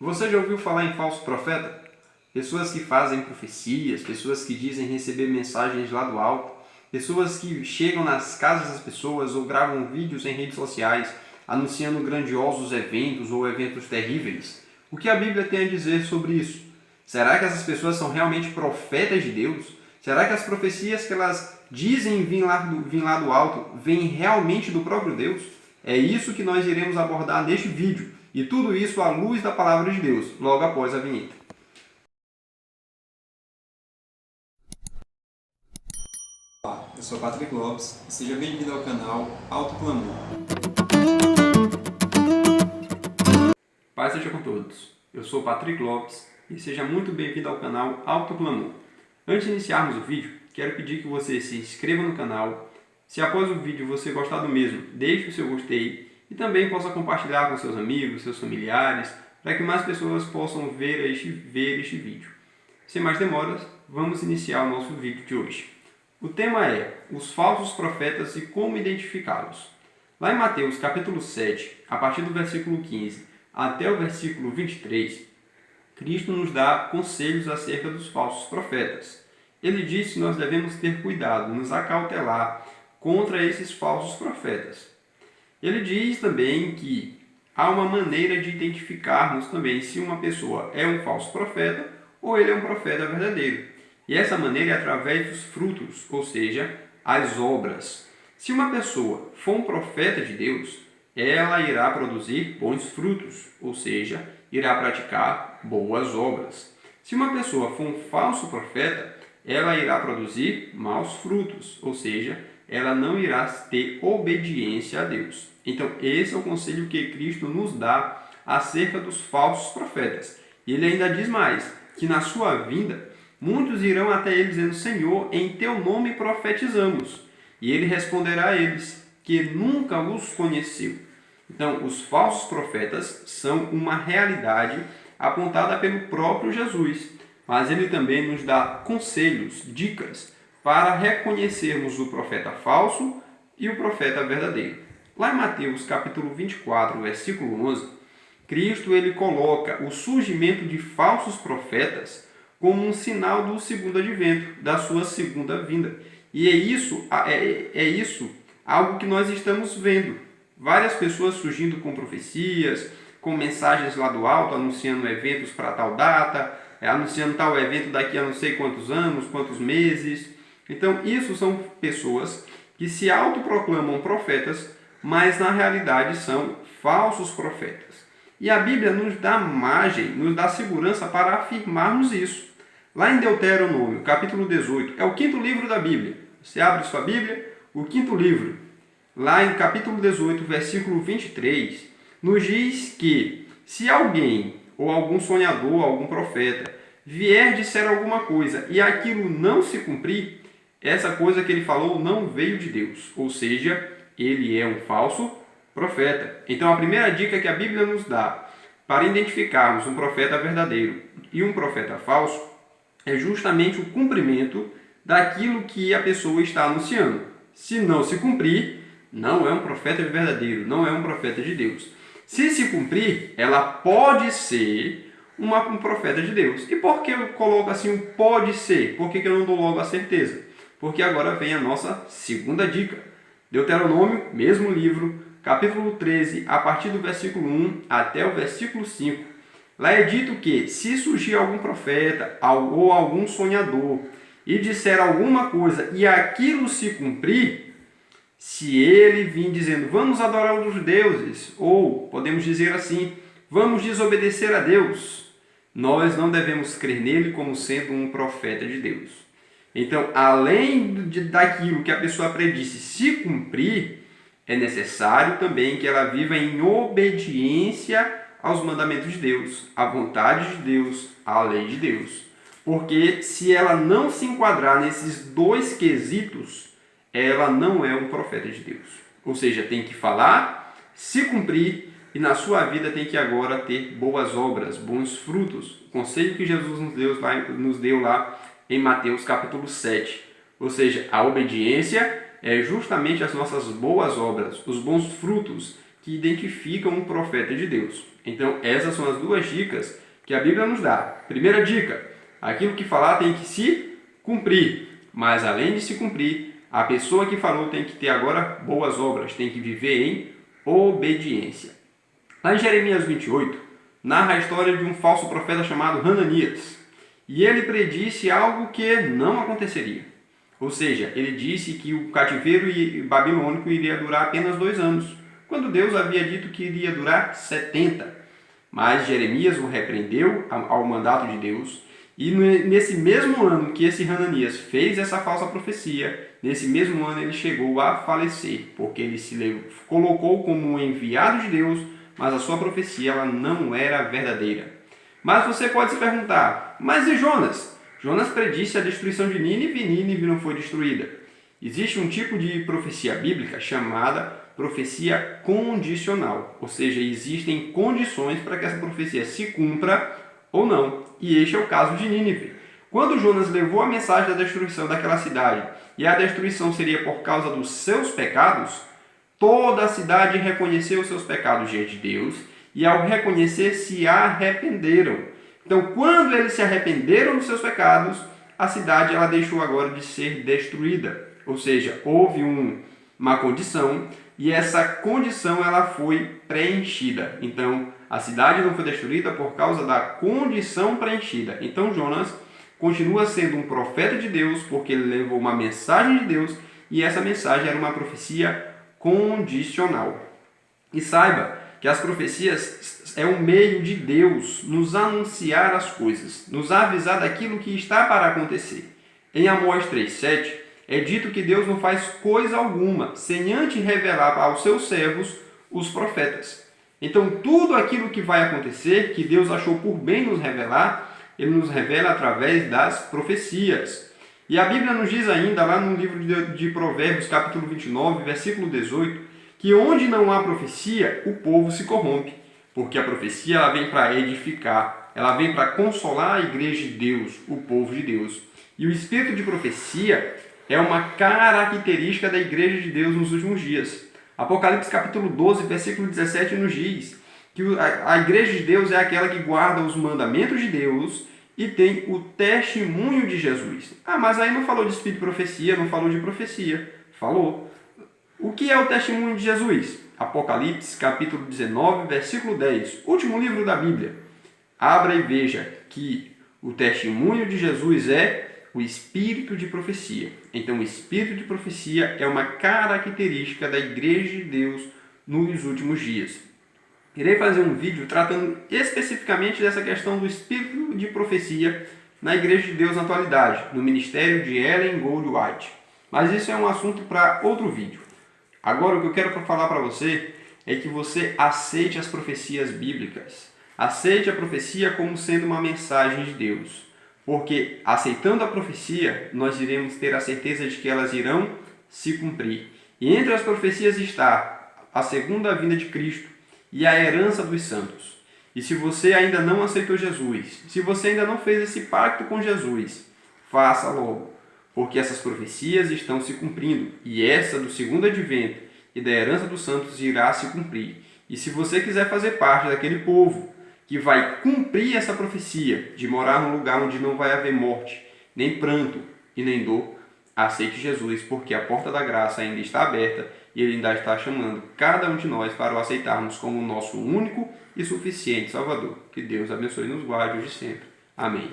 Você já ouviu falar em falso profeta? Pessoas que fazem profecias, pessoas que dizem receber mensagens lá do alto, pessoas que chegam nas casas das pessoas ou gravam vídeos em redes sociais anunciando grandiosos eventos ou eventos terríveis. O que a Bíblia tem a dizer sobre isso? Será que essas pessoas são realmente profetas de Deus? Será que as profecias que elas dizem vir lá do alto vêm realmente do próprio Deus? É isso que nós iremos abordar neste vídeo, e tudo isso à luz da palavra de Deus, logo após a vinheta. Olá, eu sou Patrick Lopes e seja bem-vindo ao canal Alto Clamor. Paz seja com todos. Eu sou Patrick Lopes e seja muito bem-vindo ao canal Alto Clamor. Antes de iniciarmos o vídeo, quero pedir que você se inscreva no canal. Se após o vídeo você gostar do mesmo, deixe o seu gostei e também possa compartilhar com seus amigos, seus familiares, para que mais pessoas possam ver este vídeo. Sem mais demoras, vamos iniciar o nosso vídeo de hoje. O tema é os falsos profetas e como identificá-los. Lá em Mateus capítulo 7, a partir do versículo 15 até o versículo 23, Cristo nos dá conselhos acerca dos falsos profetas. Ele diz que nós devemos ter cuidado, nos acautelar contra esses falsos profetas. Ele diz também que há uma maneira de identificarmos também se uma pessoa é um falso profeta ou ele é um profeta verdadeiro. E essa maneira é através dos frutos, ou seja, as obras. Se uma pessoa for um profeta de Deus, ela irá produzir bons frutos, ou seja, irá praticar boas obras. Se uma pessoa for um falso profeta, ela irá produzir maus frutos, ou seja, ela não irá ter obediência a Deus. Então, esse é o conselho que Cristo nos dá acerca dos falsos profetas. E ele ainda diz mais, que na sua vinda, muitos irão até ele dizendo, Senhor, em teu nome profetizamos. E ele responderá a eles, que nunca os conheceu. Então, os falsos profetas são uma realidade apontada pelo próprio Jesus. Mas ele também nos dá conselhos, dicas, para reconhecermos o profeta falso e o profeta verdadeiro. Lá em Mateus capítulo 24, versículo 11, Cristo ele coloca o surgimento de falsos profetas como um sinal do segundo advento, da sua segunda vinda. E é isso algo que nós estamos vendo. Várias pessoas surgindo com profecias, com mensagens lá do alto, anunciando eventos para tal data, anunciando tal evento daqui a não sei quantos anos, quantos meses. Então, isso são pessoas que se autoproclamam profetas, mas na realidade são falsos profetas. E a Bíblia nos dá margem, nos dá segurança para afirmarmos isso. Lá em Deuteronômio, capítulo 18, é o quinto livro da Bíblia. Você abre sua Bíblia, o quinto livro. Lá em capítulo 18, versículo 23, nos diz que se alguém, ou algum sonhador, algum profeta, vier disser alguma coisa e aquilo não se cumprir, essa coisa que ele falou não veio de Deus. Ou seja, ele é um falso profeta. Então a primeira dica que a Bíblia nos dá para identificarmos um profeta verdadeiro e um profeta falso é justamente o cumprimento daquilo que a pessoa está anunciando. Se não se cumprir, não é um profeta verdadeiro, não é um profeta de Deus. Se se cumprir, ela pode ser um profeta de Deus. E por que eu coloco assim, pode ser? Por que eu não dou logo a certeza? Porque agora vem a nossa segunda dica. Deuteronômio, mesmo livro, capítulo 13, a partir do versículo 1 até o versículo 5. Lá é dito que, se surgir algum profeta ou algum sonhador e disser alguma coisa e aquilo se cumprir, se ele vir dizendo, vamos adorar os deuses, ou podemos dizer assim, vamos desobedecer a Deus, nós não devemos crer nele como sendo um profeta de Deus. Então, além daquilo que a pessoa predisse se cumprir, é necessário também que ela viva em obediência aos mandamentos de Deus, à vontade de Deus, à lei de Deus. Porque se ela não se enquadrar nesses dois quesitos, ela não é um profeta de Deus. Ou seja, tem que falar, se cumprir, e na sua vida tem que agora ter boas obras, bons frutos. O conselho que Jesus nos deu lá em Mateus capítulo 7. Ou seja, a obediência é justamente as nossas boas obras, os bons frutos que identificam um profeta de Deus. Então, essas são as duas dicas que a Bíblia nos dá. Primeira dica: aquilo que falar tem que se cumprir, mas além de se cumprir, a pessoa que falou tem que ter agora boas obras, tem que viver em obediência. Lá em Jeremias 28, narra a história de um falso profeta chamado Hananias. E ele predisse algo que não aconteceria. Ou seja, ele disse que o cativeiro babilônico iria durar apenas 2 anos, quando Deus havia dito que iria durar 70. Mas Jeremias o repreendeu ao mandato de Deus, e nesse mesmo ano que esse Hananias fez essa falsa profecia, nesse mesmo ano ele chegou a falecer, porque ele se colocou como um enviado de Deus, mas a sua profecia ela não era verdadeira. Mas você pode se perguntar, mas e Jonas? Jonas predisse a destruição de Nínive e Nínive não foi destruída. Existe um tipo de profecia bíblica chamada profecia condicional, ou seja, existem condições para que essa profecia se cumpra ou não. E este é o caso de Nínive. Quando Jonas levou a mensagem da destruição daquela cidade, e a destruição seria por causa dos seus pecados, toda a cidade reconheceu os seus pecados diante de Deus, e ao reconhecer, se arrependeram. Então, quando eles se arrependeram dos seus pecados, a cidade ela deixou agora de ser destruída. Ou seja, houve uma condição, e essa condição ela foi preenchida. Então, a cidade não foi destruída por causa da condição preenchida. Então, Jonas continua sendo um profeta de Deus, porque ele levou uma mensagem de Deus, e essa mensagem era uma profecia condicional. E saiba que as profecias é um meio de Deus nos anunciar as coisas, nos avisar daquilo que está para acontecer. Em Amós 3,7 é dito que Deus não faz coisa alguma sem antes revelar aos seus servos, os profetas. Então, tudo aquilo que vai acontecer, que Deus achou por bem nos revelar, Ele nos revela através das profecias. E a Bíblia nos diz ainda, lá no livro de Provérbios, capítulo 29, versículo 18, que onde não há profecia, o povo se corrompe, porque a profecia ela vem para edificar, ela vem para consolar a igreja de Deus, o povo de Deus. E o espírito de profecia é uma característica da igreja de Deus nos últimos dias. Apocalipse capítulo 12, versículo 17 nos diz que a igreja de Deus é aquela que guarda os mandamentos de Deus e tem o testemunho de Jesus. Ah, mas aí não falou de espírito de profecia, não falou de profecia. Falou. O que é o testemunho de Jesus? Apocalipse, capítulo 19, versículo 10, último livro da Bíblia. Abra e veja que o testemunho de Jesus é o espírito de profecia. Então, o espírito de profecia é uma característica da igreja de Deus nos últimos dias. Irei fazer um vídeo tratando especificamente dessa questão do espírito de profecia na igreja de Deus na atualidade, no ministério de Ellen Goldwhite. Mas isso é um assunto para outro vídeo. Agora, o que eu quero falar para você é que você aceite as profecias bíblicas. Aceite a profecia como sendo uma mensagem de Deus. Porque, aceitando a profecia, nós iremos ter a certeza de que elas irão se cumprir. E entre as profecias está a segunda vinda de Cristo e a herança dos santos. E se você ainda não aceitou Jesus, se você ainda não fez esse pacto com Jesus, faça logo. Porque essas profecias estão se cumprindo, e essa do segundo advento e da herança dos santos irá se cumprir. E se você quiser fazer parte daquele povo que vai cumprir essa profecia, de morar num lugar onde não vai haver morte, nem pranto e nem dor, aceite Jesus, porque a porta da graça ainda está aberta e Ele ainda está chamando cada um de nós para o aceitarmos como o nosso único e suficiente Salvador. Que Deus abençoe e nos guarde hoje e sempre. Amém.